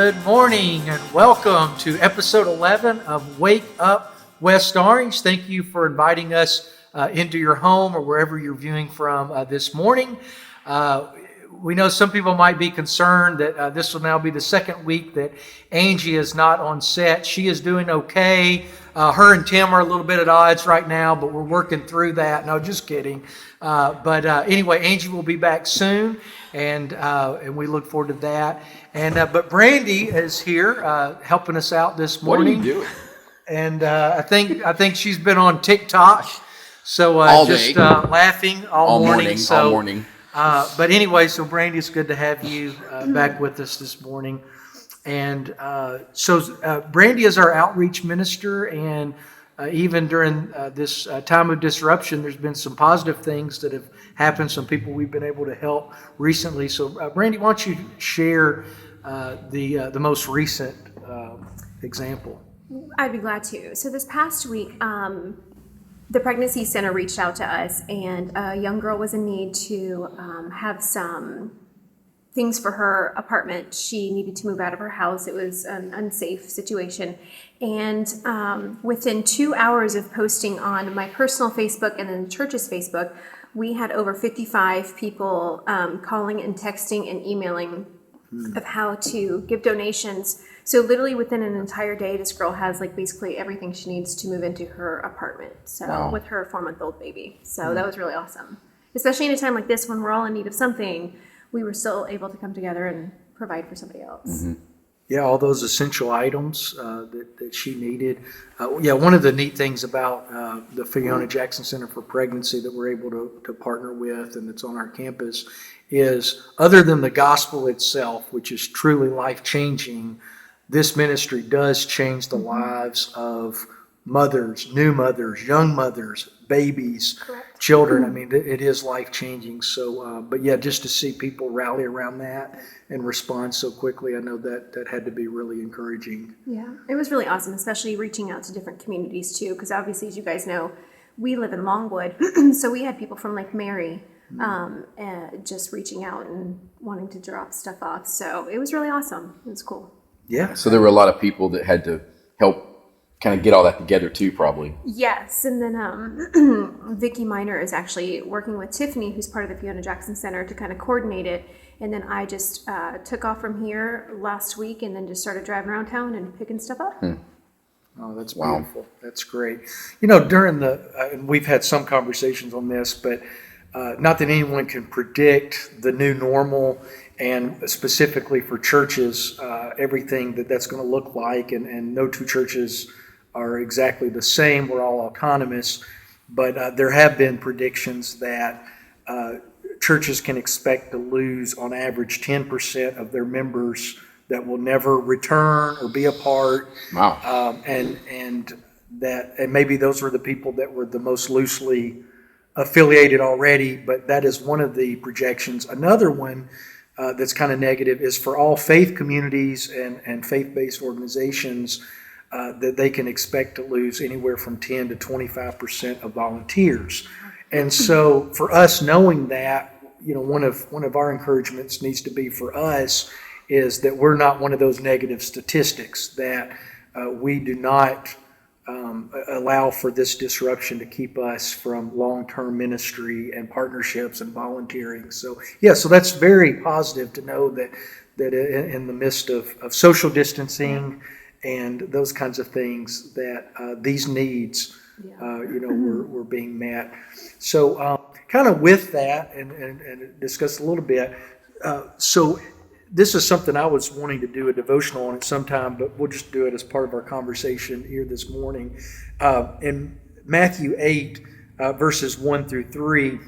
Good morning and welcome to episode 11 of Wake Up West Orange. Thank you for inviting us into your home or wherever you're viewing from this morning. We know some people might be concerned that this will now be the second week that Angie is not on set. She is doing okay. Her and Tim are a little bit at odds right now, but we're working through that. No, just kidding. But anyway, Angie will be back soon, and we look forward to that. And but Brandy is here helping us out this morning. What are you doing? And I think she's been on TikTok, so just laughing all morning. All morning. But anyway, so Brandy, it's good to have you back with us this morning. And so Brandy is our outreach minister, and even during this time of disruption, there's been some positive things that have happened, some people we've been able to help recently. So Brandy, why don't you share the most recent example? I'd be glad to. So this past week, the Pregnancy Center reached out to us, and a young girl was in need to have some things for her apartment. She needed to move out of her house. It was an unsafe situation. And within 2 hours of posting on my personal Facebook and then the church's Facebook, we had over 55 people calling and texting and emailing of how to give donations. So literally within an entire day, this girl has like basically everything she needs to move into her apartment. So Wow. with her 4-month-old baby. So that was really awesome. Especially in a time like this when we're all in need of something, we were still able to come together and provide for somebody else. Mm-hmm. Yeah, all those essential items that she needed. One of the neat things about the Fiona Jackson Center for Pregnancy that we're able to partner with and that's on our campus is, other than the gospel itself, which is truly life-changing, this ministry does change the lives of mothers, new mothers, young mothers, babies, Correct. children. I mean, it is life-changing. So, but yeah, just to see people rally around that and respond so quickly, I know that had to be really encouraging. Yeah, it was really awesome, especially reaching out to different communities too, because obviously, as you guys know, we live in Longwood, so we had people from Lake Mary just reaching out and wanting to drop stuff off. So it was really awesome. It was cool. Yeah. So there were a lot of people that had to help kind of get all that together too, probably. Yes, and then Vicki Miner is actually working with Tiffany, who's part of the Fiona Jackson Center, to kind of coordinate it. And then I just took off from here last week and then just started driving around town and picking stuff up. Oh, that's Wow. beautiful. That's great. You know, during and we've had some conversations on this, but not that anyone can predict the new normal, and specifically for churches, everything that's going to look like, and no two churches are exactly the same. We're all autonomous, but there have been predictions that churches can expect to lose on average 10% of their members that will never return or be a part. Wow. And maybe those were the people that were the most loosely affiliated already, but that is one of the projections. Another one that's kind of negative is for all faith communities and faith-based organizations that they can expect to lose anywhere from 10 to 25% of volunteers. And so for us knowing that, you know, one of our encouragements needs to be for us is that we're not one of those negative statistics, that we do not allow for this disruption to keep us from long-term ministry and partnerships and volunteering. So yeah, so that's very positive to know that in the midst of social distancing and those kinds of things, that these needs were being met. So kind of with that and discuss a little bit. So this is something I was wanting to do a devotional on at some time, but we'll just do it as part of our conversation here this morning. In Matthew 8, verses 1 through 3,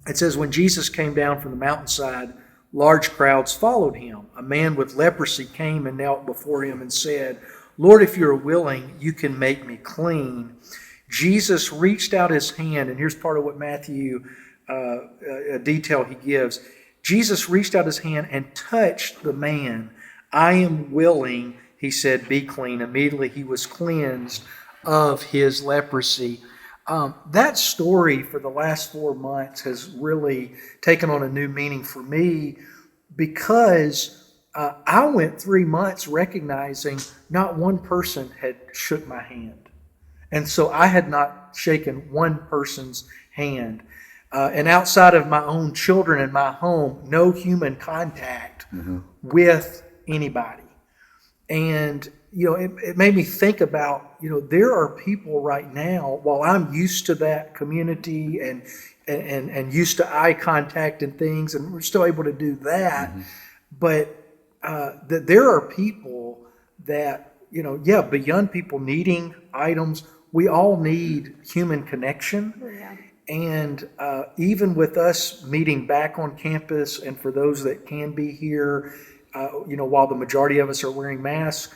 it says, "When Jesus came down from the mountainside, large crowds followed him. A man with leprosy came and knelt before him and said, 'Lord, if you are willing, you can make me clean.' Jesus reached out his hand," and here's part of what Matthew, a detail he gives. Jesus reached out his hand and touched the man. "I am willing," he said, "be clean." Immediately he was cleansed of his leprosy. That story for the last 4 months has really taken on a new meaning for me, because I went 3 months recognizing not one person had shook my hand. And so I had not shaken one person's hand. And outside of my own children in my home, no human contact with anybody. And, it made me think about, there are people right now, while I'm used to that community and used to eye contact and things, and we're still able to do that, but that there are people that, beyond people needing items, we all need human connection. Yeah. And even with us meeting back on campus, and for those that can be here, while the majority of us are wearing masks,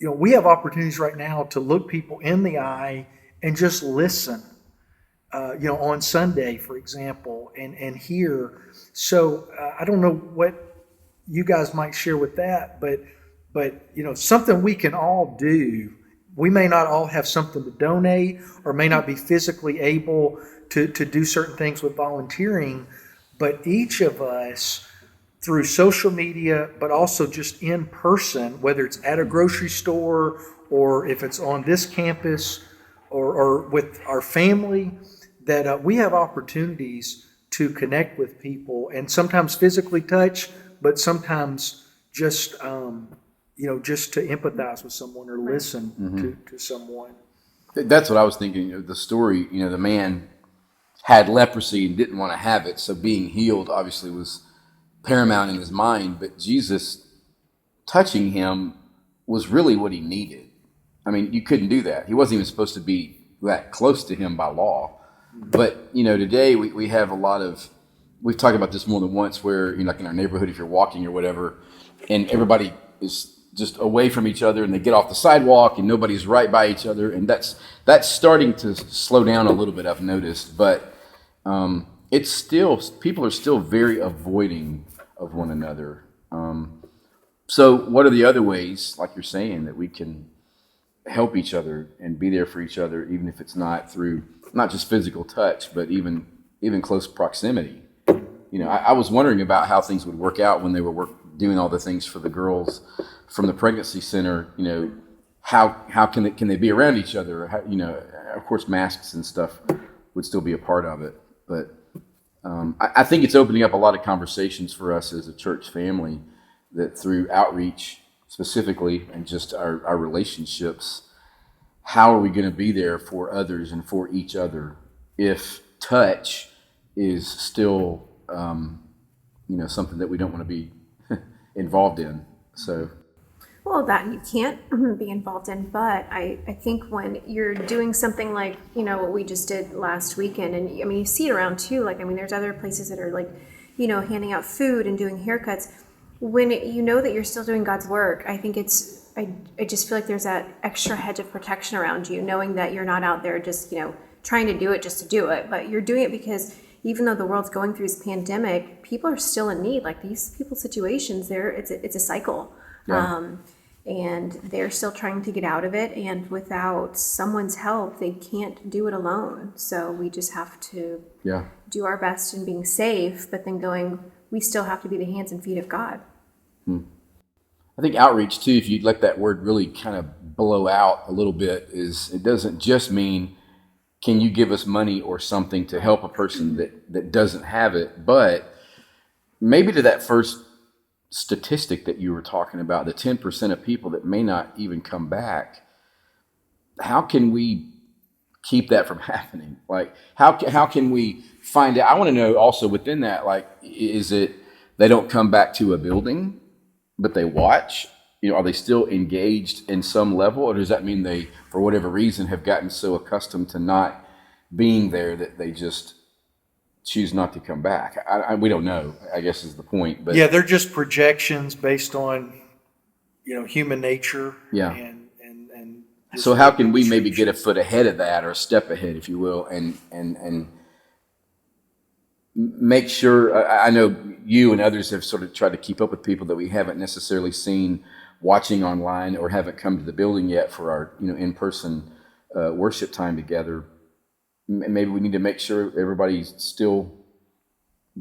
we have opportunities right now to look people in the eye and just listen. On Sunday, for example, and hear. So I don't know what you guys might share with that, but something we can all do. We may not all have something to donate, or may not be physically able to do certain things with volunteering, but each of us, through social media, but also just in person, whether it's at a grocery store or if it's on this campus or with our family, that we have opportunities to connect with people, and sometimes physically touch, but sometimes just just to empathize with someone or listen to someone. That's what I was thinking of the story. The man had leprosy and didn't want to have it, so being healed obviously was paramount in his mind, but Jesus touching him was really what he needed. I mean, you couldn't do that. He wasn't even supposed to be that close to him by law. But, today we have a lot of, we've talked about this more than once, where, like in our neighborhood, if you're walking or whatever, and everybody is just away from each other, and they get off the sidewalk and nobody's right by each other. And that's starting to slow down a little bit, I've noticed, but it's still, people are still very avoiding of one another. So what are the other ways, like you're saying, that we can help each other and be there for each other, even if it's not through, not just physical touch, but even close proximity? I was wondering about how things would work out when they were doing all the things for the girls from the pregnancy center. How can they be around each other? How, of course, masks and stuff would still be a part of it, but I think it's opening up a lot of conversations for us as a church family, that through outreach specifically and just our relationships, how are we going to be there for others and for each other if touch is still something that we don't want to be involved in? So. Well, that you can't be involved in, but I think when you're doing something like, what we just did last weekend, and I mean, you see it around too, there's other places that are handing out food and doing haircuts. When that you're still doing God's work, I think I just feel like there's that extra hedge of protection around you, knowing that you're not out there just, trying to do it just to do it, but you're doing it because even though the world's going through this pandemic, people are still in need. Like these people's situations, it's a cycle. Yeah. And they're still trying to get out of it, and without someone's help, they can't do it alone. So we just have to do our best in being safe, but then we still have to be the hands and feet of God. I think outreach too, if you let that word really kind of blow out a little bit, is it doesn't just mean, can you give us money or something to help a person that doesn't have it, but maybe to that first statistic that you were talking about, the 10% of people that may not even come back. How can we keep that from happening? Like, how can we find out? I want to know also within that, is it they don't come back to a building, but they watch? Are they still engaged in some level, or does that mean they, for whatever reason, have gotten so accustomed to not being there that they just choose not to come back? We don't know, I guess, is the point. But yeah, they're just projections based on human nature. Yeah. And so how can we maybe get a foot ahead of that, or a step ahead, if you will, and make sure? I know you and others have sort of tried to keep up with people that we haven't necessarily seen watching online or haven't come to the building yet for our in-person worship time together. Maybe we need to make sure everybody's still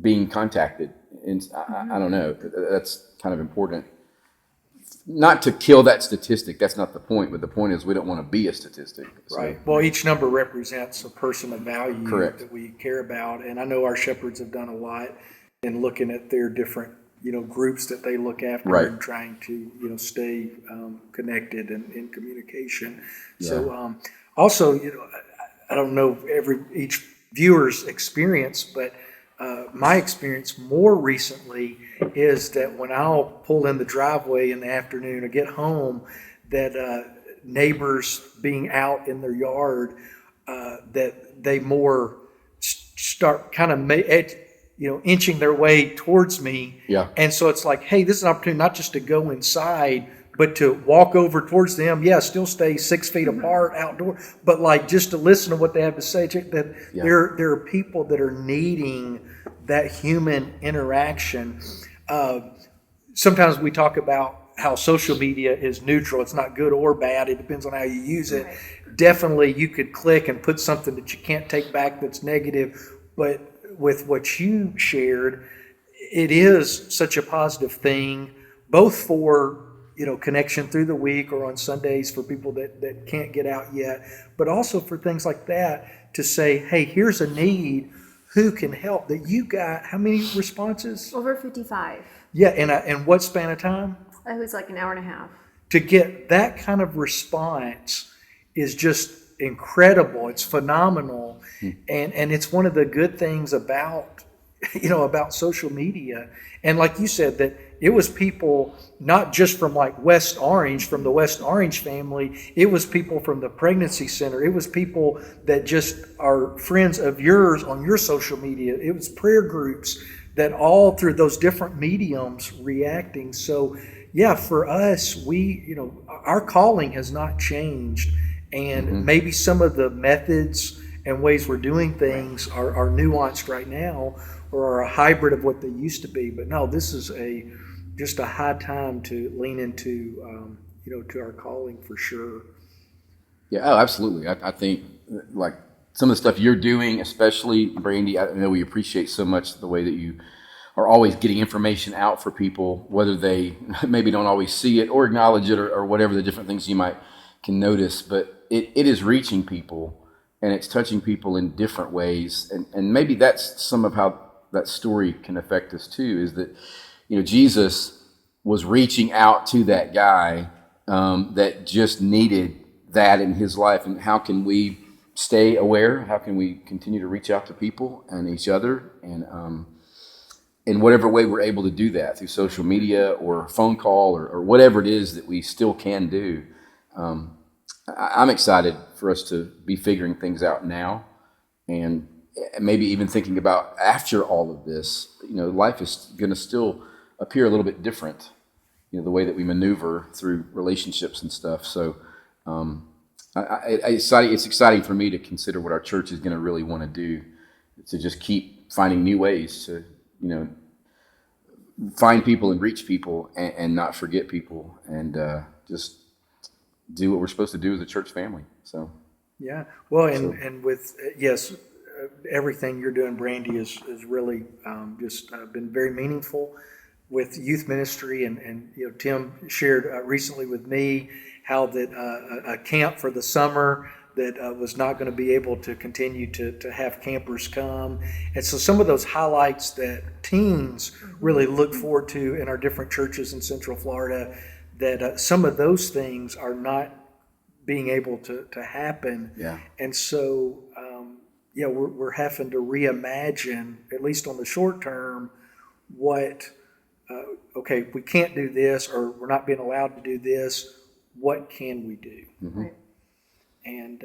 being contacted. And I don't know. That's kind of important not to kill that statistic. That's not the point. But the point is we don't want to be a statistic. So, Right. Well, each number represents a person of value Correct. that we care about. And I know our shepherds have done a lot in looking at their different, groups that they look after Right. and trying to, stay connected and in communication. Yeah. So also, I don't know each viewer's experience, but my experience more recently is that when I'll pull in the driveway in the afternoon or get home, that neighbors being out in their yard, that they more start kind of inching their way towards me. Yeah. And so it's like, hey, this is an opportunity not just to go inside, but to walk over towards them. Yeah, still stay 6 feet apart outdoor, but like just to listen to what they have to say. That there are people that are needing that human interaction. Sometimes we talk about how social media is neutral. It's not good or bad. It depends on how you use it. Right. Definitely, you could click and put something that you can't take back that's negative. But with what you shared, it is such a positive thing, both for connection through the week or on Sundays for people that can't get out yet, but also for things like that to say, hey, here's a need. Who can help? That you got how many responses? Over 55. Yeah, and what span of time? It was like an hour and a half. To get that kind of response is just incredible. It's phenomenal, and it's one of the good things about social media. And like you said, that it was people not just from like West Orange, from the West Orange family. It was people from the pregnancy center. It was people that just are friends of yours on your social media. It was prayer groups that all through those different mediums reacting. So yeah, for us, our calling has not changed. And maybe some of the methods and ways we're doing things are nuanced right now or are a hybrid of what they used to be. But no, this is just a high time to lean into, to our calling for sure. Yeah, oh, absolutely. I think like some of the stuff you're doing, especially Brandy, I know we appreciate so much the way that you are always getting information out for people, whether they maybe don't always see it or acknowledge it or whatever the different things you can notice. But it is reaching people and it's touching people in different ways. And maybe that's some of how that story can affect us too, is that, Jesus was reaching out to that guy that just needed that in his life. And how can we stay aware? How can we continue to reach out to people and each other? And in whatever way we're able to do that, through social media or a phone call or whatever it is that we still can do. I'm excited for us to be figuring things out now, and maybe even thinking about after all of this, life is going to still appear a little bit different, the way that we maneuver through relationships and stuff. So it's exciting for me to consider what our church is going to really want to do, to just keep finding new ways to, find people and reach people and not forget people, and just do what we're supposed to do as a church family. So yeah, well, and with everything you're doing, Brandy, is really just been very meaningful with youth ministry, and Tim shared recently with me how that a camp for the summer that was not going to be able to continue to have campers come. And so some of those highlights that teens really look forward to in our different churches in Central Florida, that some of those things are not being able to happen. Yeah. And so, we're having to reimagine, at least on the short term, okay, we can't do this, or we're not being allowed to do this. What can we do? Mm-hmm. Right. And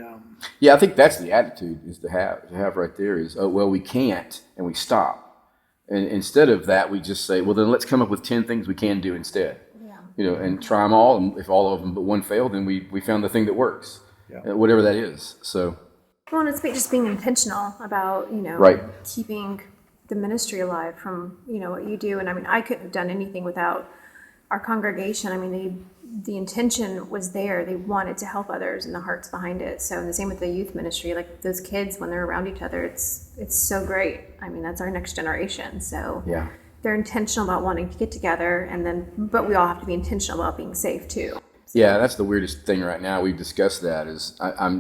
I think that's the attitude is to have right there is, oh, well, we can't, and we stop. And instead of that, we just say, well, then let's come up with 10 things we can do instead. Yeah. And try them all. And if all of them but one fail, then we found the thing that works, whatever that is. So. Well, and it's just being intentional about, keeping the ministry alive from, what you do. And I mean, I couldn't have done anything without our congregation. I mean, the intention was there. They wanted to help others and the hearts behind it. So, and the same with the youth ministry, like those kids, when they're around each other, it's so great. I mean, that's our next generation. So, they're intentional about wanting to get together, but we all have to be intentional about being safe too. Yeah, that's the weirdest thing right now. We've discussed that.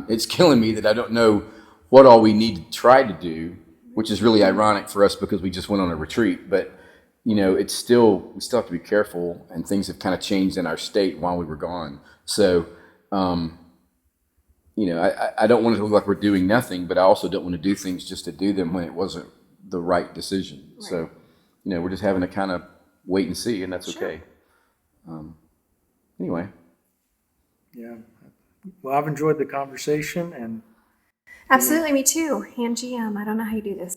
It's killing me that I don't know what all we need to try to do, which is really ironic for us because we just went on a retreat. But we still have to be careful, and things have kind of changed in our state while we were gone. So, I don't want it to look like we're doing nothing, but I also don't want to do things just to do them when it wasn't the right decision. Right. So, we're just having to kind of wait and see, and that's okay. Anyway. Yeah. Well, I've enjoyed the conversation, and absolutely, me too. Angie, I don't know how you do this.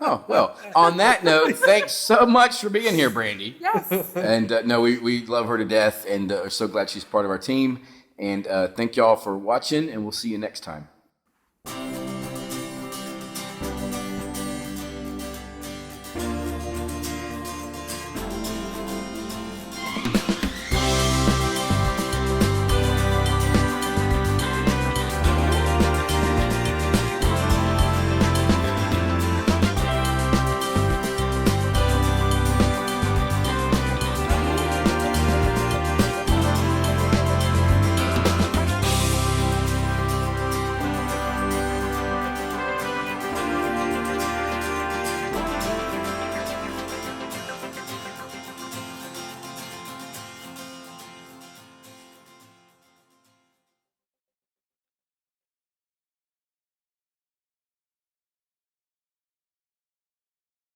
Oh, well, on that note, thanks so much for being here, Brandy. Yes. And we love her to death, and are so glad she's part of our team. And thank y'all for watching, and we'll see you next time.